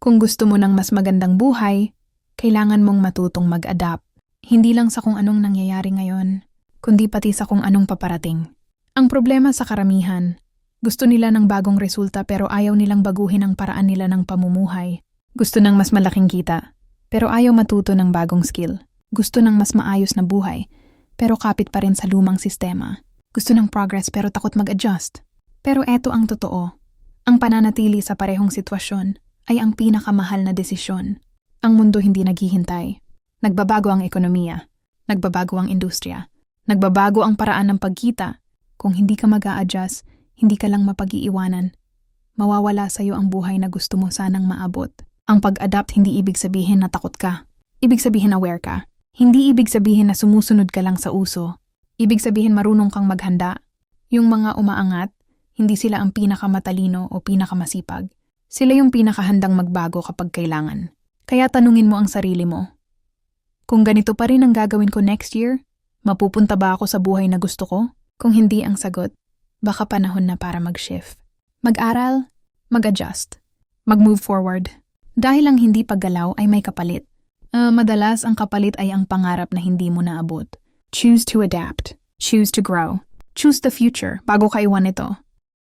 Kung gusto mo ng mas magandang buhay, kailangan mong matutong mag-adapt. Hindi lang sa kung anong nangyayari ngayon, kundi pati sa kung anong paparating. Ang problema sa karamihan, gusto nila ng bagong resulta pero ayaw nilang baguhin ang paraan nila ng pamumuhay. Gusto ng mas malaking kita, pero ayaw matuto ng bagong skill. Gusto ng mas maayos na buhay, pero kapit pa rin sa lumang sistema. Gusto ng progress pero takot mag-adjust. Pero eto ang totoo. Ang pananatili sa parehong sitwasyon ay ang pinakamahal na desisyon. Ang mundo hindi naghihintay. Nagbabago ang ekonomiya. Nagbabago ang industriya. Nagbabago ang paraan ng pagkita. Kung hindi ka mag-a-adjust, hindi ka lang mapag-iiwanan. Mawawala sa'yo ang buhay na gusto mo sanang maabot. Ang pag-adapt hindi ibig sabihin na takot ka. Ibig sabihin aware ka. Hindi ibig sabihin na sumusunod ka lang sa uso. Ibig sabihin marunong kang maghanda. Yung mga umaangat, hindi sila ang pinakamatalino o pinakamasipag. Sila yung pinakahandang magbago kapag kailangan. Kaya tanungin mo ang sarili mo. Kung ganito pa rin ang gagawin ko next year, mapupunta ba ako sa buhay na gusto ko? Kung hindi ang sagot, baka panahon na para mag-shift. Mag-aral, mag-adjust, mag-move forward. Dahil ang hindi paggalaw ay may kapalit. Madalas ang kapalit ay ang pangarap na hindi mo naabot. Choose to adapt. Choose to grow. Choose the future bago ka iwan ito.